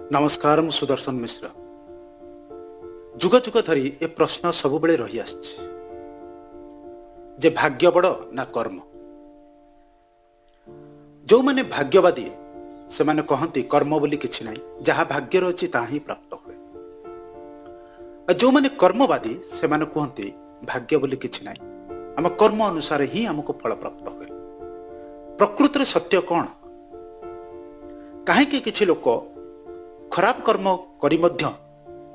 नमस्कार मु सुदर्शन मिश्र। जुग जुग धरी ए प्रश्न सब बेले रही आछे जे भाग्य बड़ ना कर्म। जो माने भाग्यवादी से माने कहती कर्म बोली किछि नाही, जहाँ भाग्यर अछि ताहा ही प्राप्त हुए। जो माने कर्मवादी से माने कहती भाग्य बोली किछि नाही, आम कर्म अनुसार ही हमको फल प्राप्त हुए। प्रकृति रे सत्य कौन? कहीं किछि लोक खराब कर्म करी मध्य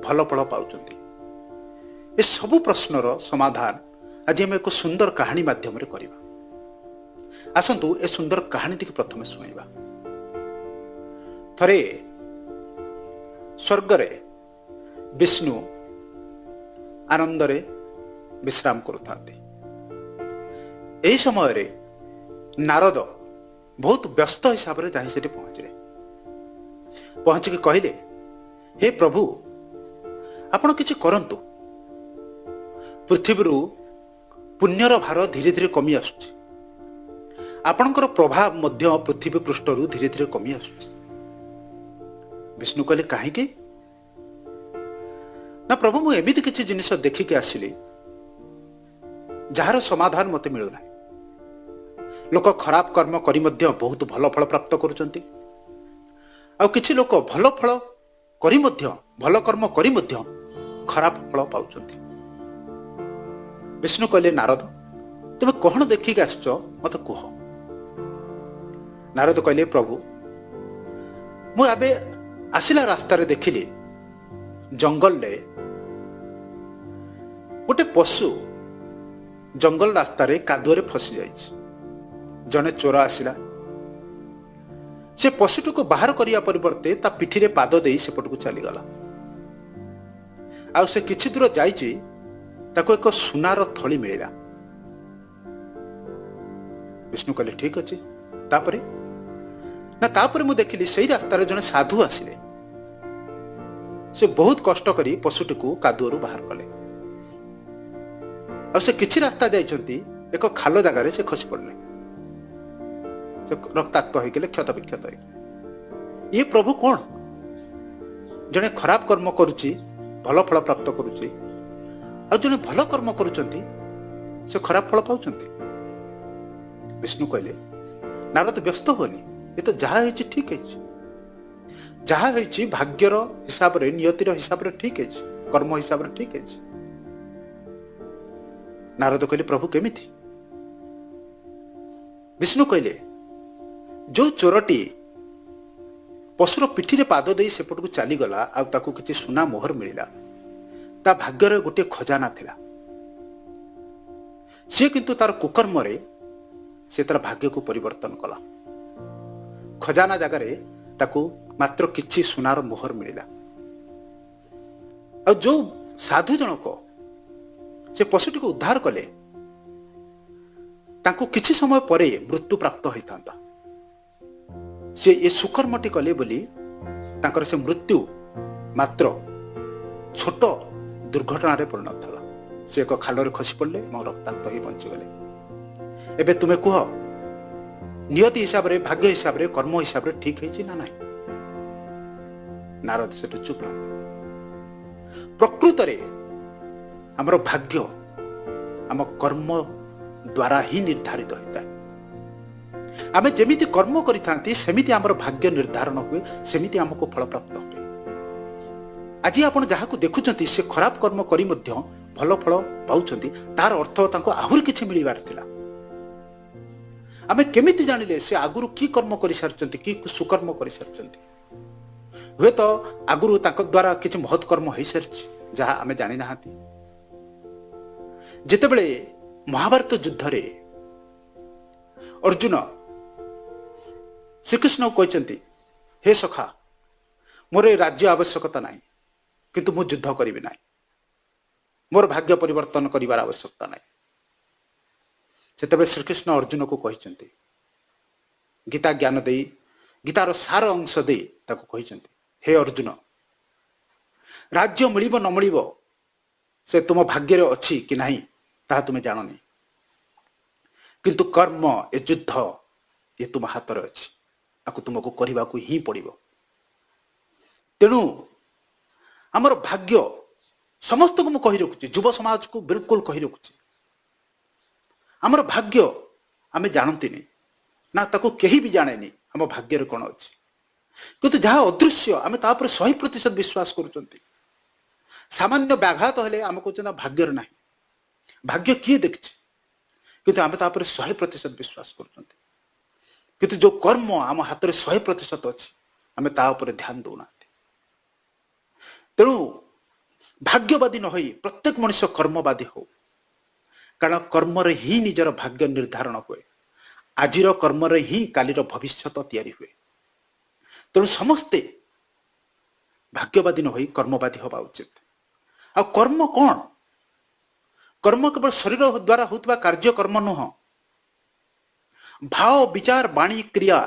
भल फल पाउचंती। ए सबु प्रश्नर समाधान आज हम एक सुंदर कहानी माध्यम रे करिबा। आसंतु ए सुंदर कहानी टी प्रथमे सुनिबा। थरे स्वर्ग रे विष्णु आनंद रे विश्राम करुथांती। एही समय रे नारद बहुत व्यस्त हिसाब रे जाहि सेठी पहुंचले। पहुंच के कहले, हे प्रभु आपण किछि करंतु। पृथ्वी पुण्यर भार धीरे धीरे कमी आसुछि। आपणकर प्रभाव मध्य पृथ्वी पृष्ठरू धीरे धीरे कमी आसुछि। विष्णु कहले, काहेकि ना प्रभु मु एमिति किछि जिनिस देखिके आसिली जहार समाधान मते मिलु नाही। लोक खराब कर्म करी मध्य बहुत भल फल प्राप्त करुचंती, आ किछि लोक भल फल करी मध्य भल कर्म करी मध्य खराब फल पाउचंती। विष्णु कहले, नारद तुम कौन देखिक आसच मत कह। नारद कहले, प्रभु मु आबे आसिला रास्ता रे देखिली जंगल रे गोटे पशु जंगल रास्ता रे कादुअ रे फसी जाइछि। जने चोर आसिला, से पशुटी को बाहर करिया परिवर्ते ता पिठी रे पाद देई सेपटକୁ चलीगला। आ से किछि दूर जाइछि ताको एक सुनार थली मिलिला। विष्णु कहले, ठीक अछि। तापरे मु देखिली सेही रास्ता रे जने साधु आसिले। से बहुत कष्ट करी पशुटी को कादुअरु बाहर कले। आ से किछि रास्ता जाइछंती एक खाल जगह रे से खसी पड़ले। से रक्ताक्त होई गेले, क्षत विक्षत होई गेले। ये प्रभु कौन? जने खराब कर्म करुची भल फल प्राप्त करुची, आ जने भल कर्म करुचंती से खराब फल पाउचंती। विष्णु कहले, नारद व्यस्त होनी, ये तो जहा होइछि ठीक होइछि। जहा होइछि भाग्यर हिसाब रे नियतिर हिसाब रे ठीक होइछि, कर्म हिसाब रे ठीक होइछि। नारद कहले, प्रभु केमिति? विष्णु कहले, जो चोरटी पशुर पिठी रे पाद देई सेपटକୁ चलीगला आ ताकू किछि सुना मोहर मिलिला, ता भाग्यर गोटे खजाना थिला। से किंतु तार कुकर्म रे से तार भाग्य को परिवर्तन कला। खजाना जगह रे ताकू मात्र किछि सुनार मोहर मिलिला। आ जो साधु जनक से पशुटी को उद्धार कले, ताकू किछि समय परे मृत्यु प्राप्त होइतांता। से ये सुकर्मटी कले बोली तांकर से मृत्यु मात्र छोट दुर्घटना रे परिणत होला। से एक खाल रे खसी पड़ले, मो रक्ताक्त होई बंची गले। एबे तुमे कह, नियति हिसाब रे भाग्य हिसाब रे कर्म हिसाब रे ठीक होइछि ना नाही? नारद सेटु चुप रह। प्रकृत रे हमर भाग्य हम कर्म द्वारा ही निर्धारित होता है। आमे जेमिति कर्म करिथांती सेमिति हमर भाग्य निर्धारण हुए, सेमिति हमको फल प्राप्त हुए। आज आपण जाहाकू देखुचंती से खराब कर्म करी मध्य भल फल पाउचंती, तार अर्थ तांको आहुर किछि मिलिबार थिला। आमे केमिति जानिले से आगुरु की कर्म करि सारचंती, की सुकर्म करि सारचंती? हुए तो आगुरु तांको द्वारा किछि महत् कर्म होई सारछि जहा आमे जानि नाहांती। जेतेबेले महाभारत युद्ध रे अर्जुन श्रीकृष्ण को कहते, हे सखा मोर राज्य आवश्यकता नहीं, किंतु मु युद्ध करी ना, मोर भाग्य परिवर्तन करिवार आवश्यकता नहीं। सेतबे श्रीकृष्ण अर्जुन को कहते, गीता ज्ञान दे गीतार सार अंश दे ताको कहते, हे अर्जुन राज्य मिलिबो न मिलिबो से तुम भाग्य रे अछि कि नहीं ताहा तुमे जाननी, किंतु कर्म ए युद्ध ये तुम हाथ रे अछि, आकु तुमको करबा को ही पड़िबो। तेणु आमर भाग्य समस्त को कही रखुची, युव समाज को बिल्कुल कही रखुची, आमर भाग्य आमे जानती नहीं ना, ताको केही भी जाने आम भाग्य कौन अच्छी, किंतु जहाँ अदृश्य आम तापर 100% विश्वास करुचंती। सामान्य व्याघात हेले आम कहते भाग्यर ना, भाग्य किए देखिए, किंतु आम तापर 100% विश्वास करुचंती। किंतु जो कर्म आम हाथ में 100% अच्छी, आम ता ऊपर ध्यान दौना। तेणु भाग्यवादी न होई प्रत्येक मनुष्य कर्मवादी हो, कारण कर्म ही निजर भाग्य निर्धारण हुए, आजिर कर्म ही कालीर भविष्यत तैयारी हुए। तेणु समस्ते भाग्यवादी न होई कर्मवादी होगा उचित। आ कर्म कौन? कर्म केवल शरीर द्वारा होता कार्य कर्म नुह, भाव विचार वाणी क्रिया,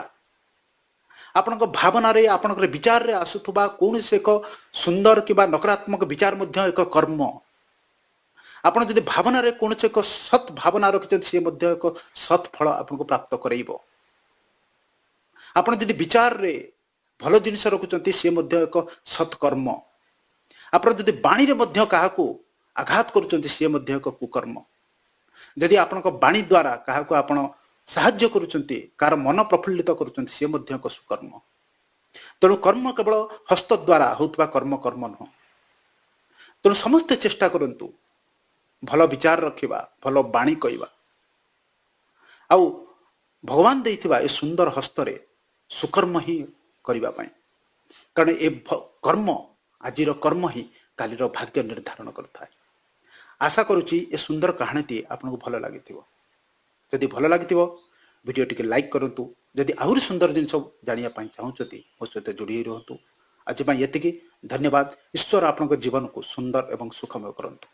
आपण भावना रे आपण विचार रे आसुथुबा कौन से एक सुंदर किबा नकारात्मक विचार मध्य एक कर्म। आपण जदि भावना रे कौन से एक सत् भावना रखिछन से मध्य एक सत् फल आपनको प्राप्त करइबो। आपण जदि विचार रे भलो जिनिस रखुचंती से मध्य एक सत् कर्म। आपण जदि वाणी रे मध्य काहाको आघात करुचंती से मध्य एक कुकर्म। जदि आपनको वाणी द्वारा काहाको आपण साहाय्य करुचंती, कार मन प्रफुल्लित करुचंती से मध्य एक सुकर्म। तेणु कर्म केवल हस्त द्वारा होता कर्म कर्म नुह। तेणु समस्ते चेष्टा करंतु भल विचार रखिबा, भल वाणी कहवा, आउ भगवान देइथिबा ए सुंदर हस्तरे सुकर्म ही करबा पई, कारण ए कर्म आजिर कर्म ही कालीर भाग्य निर्धारण करता है। आशा करुची ए सुंदर कहानीटी आपको भल लगी। जदि भल लगी वीडियो टी लाइक करंतु, जदि आहरी सुंदर जिनस जानिया चाहूँगी मो सहित जोड़ी रहतु। आज ये धन्यवाद। ईश्वर आपन जीवन को सुंदर एवं सुखमय करंतु।